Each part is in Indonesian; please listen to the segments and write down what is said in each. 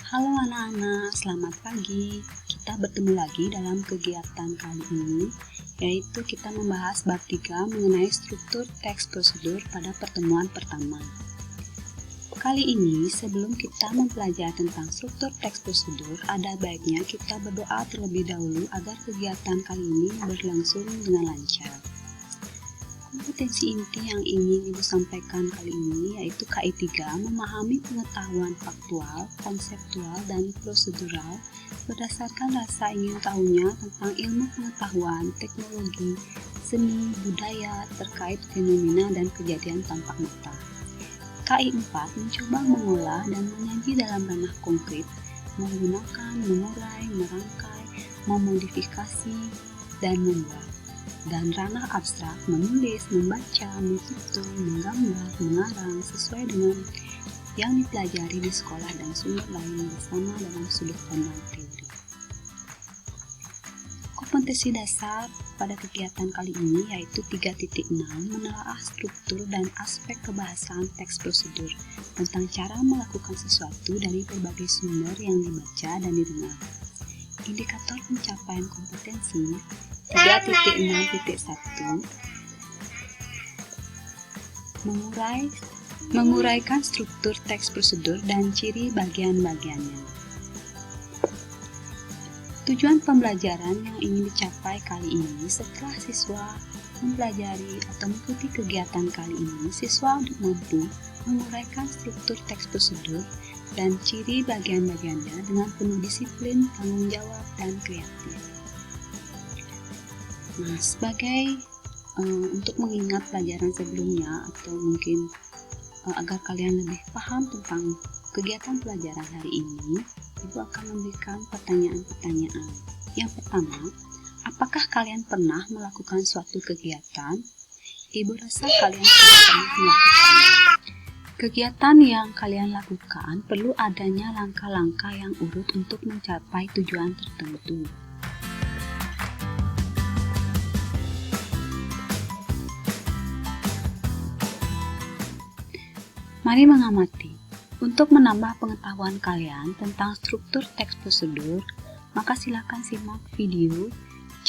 Halo anak-anak, selamat pagi. Kita bertemu lagi dalam kegiatan kali ini, yaitu kita membahas bab 3 mengenai struktur teks prosedur pada pertemuan pertama. Kali ini, sebelum kita mempelajari tentang struktur teks prosedur, ada baiknya kita berdoa terlebih dahulu agar kegiatan kali ini berlangsung dengan lancar. Kompetensi inti yang ingin Ibu sampaikan kali ini yaitu KI3, memahami pengetahuan faktual, konseptual, dan prosedural berdasarkan rasa ingin tahunya tentang ilmu pengetahuan, teknologi, seni, budaya terkait fenomena dan kejadian tampak mata. KI4 mencoba mengolah dan menyaji dalam ranah konkret, menggunakan, mengurai, merangkai, memodifikasi, dan membuat. Dan ranah abstrak, menulis, membaca, menghitung, menggambar, mengarang sesuai dengan yang dipelajari di sekolah dan sumber lain bersama dalam sudut pandang teori. Kompetensi dasar pada kegiatan kali ini yaitu 3.6 menelaah struktur dan aspek kebahasaan teks prosedur tentang cara melakukan sesuatu dari berbagai sumber yang dibaca dan didengar. Indikator pencapaian kompetensi 3.6.1 menguraikan struktur teks prosedur dan ciri bagian-bagiannya. Tujuan pembelajaran yang ingin dicapai kali ini setelah siswa mempelajari atau mengikuti kegiatan kali ini, siswa mampu menguraikan struktur teks prosedur dan ciri bagian-bagiannya dengan penuh disiplin, tanggung jawab, dan kreatif. Nah, sebagai untuk mengingat pelajaran sebelumnya atau mungkin agar kalian lebih paham tentang kegiatan pelajaran hari ini, Ibu akan memberikan pertanyaan-pertanyaan. Yang pertama, apakah kalian pernah melakukan suatu kegiatan? Ibu rasa kalian pernah melakukannya. Kegiatan yang kalian lakukan perlu adanya langkah-langkah yang urut untuk mencapai tujuan tertentu. Mari mengamati. Untuk menambah pengetahuan kalian tentang struktur teks prosedur, maka silakan simak video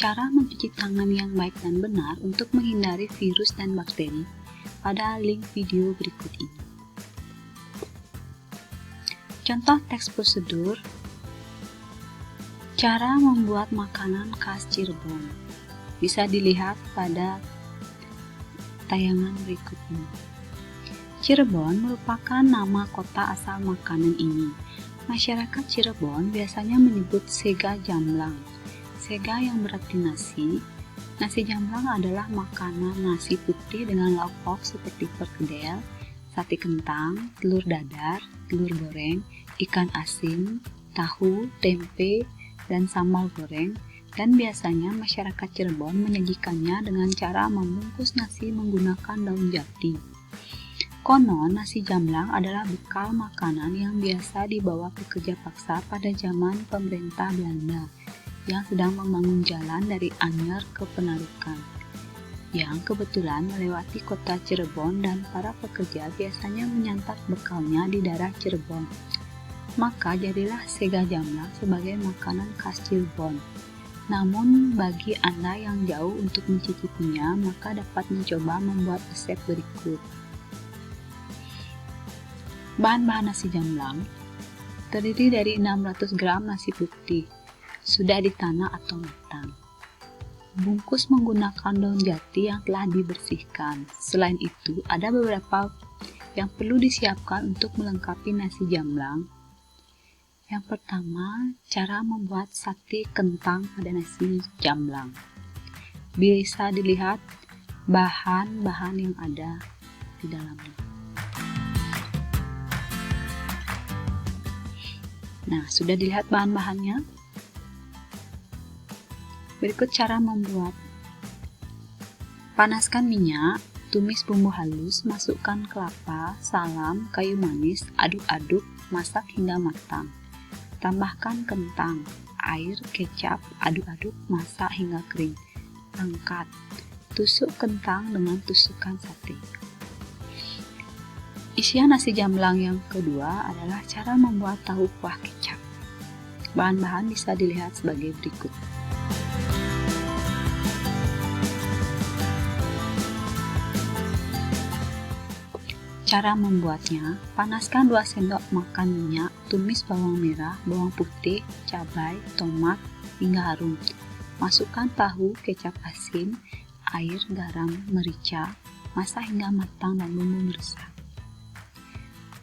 cara mencuci tangan yang baik dan benar untuk menghindari virus dan bakteri pada link video berikut ini. Contoh teks prosedur, cara membuat makanan khas Cirebon. Bisa dilihat pada tayangan berikut ini. Cirebon merupakan nama kota asal makanan ini. Masyarakat Cirebon biasanya menyebut sega jamblang. Sega yang berarti nasi. Nasi jamblang adalah makanan nasi putih dengan lauk pauk seperti perkedel, sate kentang, telur dadar, telur goreng, ikan asin, tahu, tempe, dan sambal goreng. Dan biasanya masyarakat Cirebon menyajikannya dengan cara membungkus nasi menggunakan daun jati. Konon, nasi jamblang adalah bekal makanan yang biasa dibawa pekerja paksa pada zaman pemerintah Belanda yang sedang membangun jalan dari Anyer ke Penarukan, yang kebetulan melewati kota Cirebon dan para pekerja biasanya menyantap bekalnya di daerah Cirebon. Maka jadilah sega jamblang sebagai makanan khas Cirebon. Namun bagi Anda yang jauh untuk mencicipinya, maka dapat mencoba membuat resep berikut. Bahan-bahan nasi jamblang terdiri dari 600 gram nasi putih, sudah ditanah atau matang. Bungkus menggunakan daun jati yang telah dibersihkan. Selain itu, ada beberapa yang perlu disiapkan untuk melengkapi nasi jamblang. Yang pertama, cara membuat sate kentang pada nasi jamblang. Bisa dilihat bahan-bahan yang ada di dalamnya. Nah, sudah dilihat bahan-bahannya? Berikut cara membuat. Panaskan minyak, tumis bumbu halus, masukkan kelapa, salam, kayu manis, aduk-aduk, masak hingga matang. Tambahkan kentang, air, kecap, aduk-aduk, masak hingga kering. Angkat. Tusuk kentang dengan tusukan sate. Isian nasi jamblang yang kedua adalah cara membuat tahu kuah kecap. Bahan-bahan bisa dilihat sebagai berikut. Cara membuatnya, panaskan 2 sendok makan minyak, tumis bawang merah, bawang putih, cabai, tomat, hingga harum. Masukkan tahu, kecap asin, air, garam, merica, masak hingga matang dan bumbu meresap.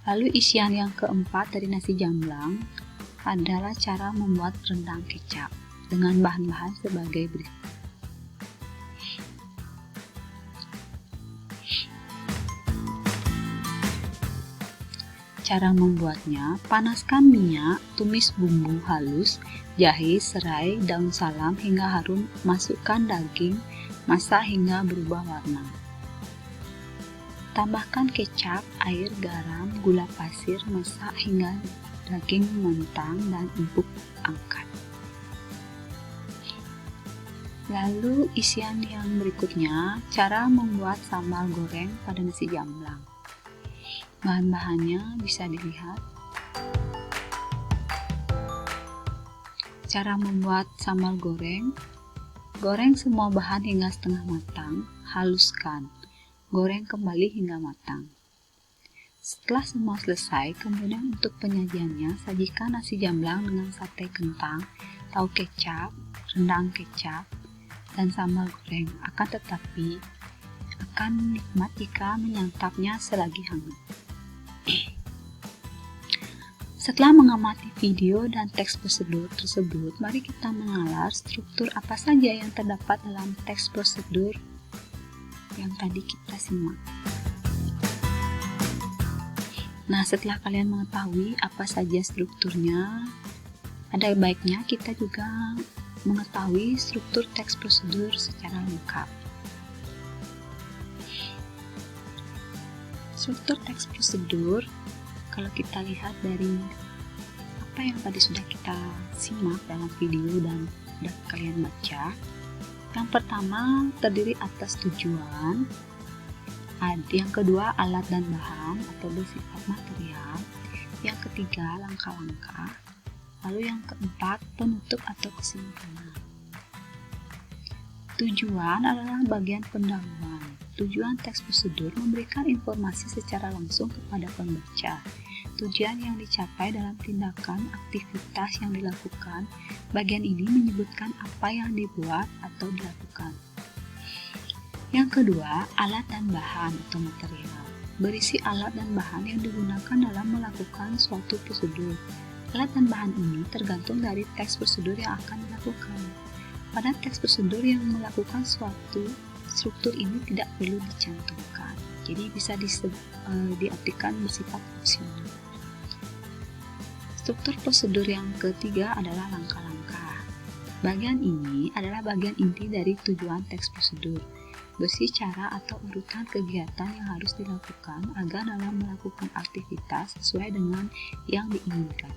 Lalu isian yang keempat dari nasi jamblang adalah cara membuat rendang kecap dengan bahan-bahan sebagai berikut. Cara membuatnya, panaskan minyak, tumis bumbu halus, jahe, serai, daun salam hingga harum, masukkan daging, masak hingga berubah warna. Tambahkan kecap, air, garam, gula pasir, masak hingga daging mentang dan empuk angkat. Lalu isian yang berikutnya, cara membuat sambal goreng pada nasi jamblang. Bahan-bahannya bisa dilihat. Cara membuat sambal goreng. Goreng semua bahan hingga setengah matang, haluskan. Goreng kembali hingga matang. Setelah semua selesai, kemudian untuk penyajiannya, sajikan nasi jamblang dengan sate kentang, tahu kecap, rendang kecap, dan sambal goreng. Akan tetapi, akan nikmat jika menyantapnya selagi hangat. Setelah mengamati video dan teks prosedur tersebut, mari kita mengalar struktur apa saja yang terdapat dalam teks prosedur yang tadi kita simak. Nah, setelah kalian mengetahui apa saja strukturnya, ada baiknya kita juga mengetahui struktur teks prosedur secara lengkap. Struktur teks prosedur, kalau kita lihat dari apa yang tadi sudah kita simak dalam video dan sudah kalian baca, yang pertama terdiri atas tujuan, yang kedua alat dan bahan atau bersifat material, yang ketiga langkah-langkah, lalu yang keempat penutup atau kesimpulan. Tujuan adalah bagian pendahuluan. Tujuan teks prosedur memberikan informasi secara langsung kepada pembaca. Tujuan yang dicapai dalam tindakan aktivitas yang dilakukan. Bagian ini menyebutkan apa yang dibuat atau dilakukan. Yang kedua, alat dan bahan atau material. Berisi alat dan bahan yang digunakan dalam melakukan suatu prosedur. Alat dan bahan ini tergantung dari teks prosedur yang akan dilakukan. Pada teks prosedur yang melakukan suatu struktur ini tidak perlu dicantumkan, jadi bisa diartikan bersifat opsional. Struktur prosedur yang ketiga adalah langkah-langkah. Bagian ini adalah bagian inti dari tujuan teks prosedur, berisi cara atau urutan kegiatan yang harus dilakukan agar dalam melakukan aktivitas sesuai dengan yang diinginkan.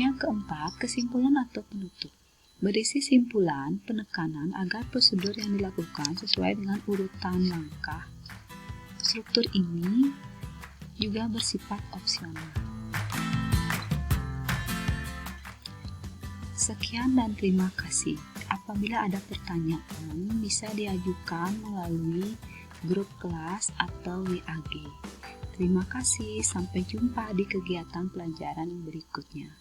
Yang keempat, kesimpulan atau penutup. Berisi simpulan, penekanan agar prosedur yang dilakukan sesuai dengan urutan langkah. Struktur ini juga bersifat opsional. Sekian dan terima kasih. Apabila ada pertanyaan, bisa diajukan melalui grup kelas atau WAG. Terima kasih, sampai jumpa di kegiatan pelajaran berikutnya.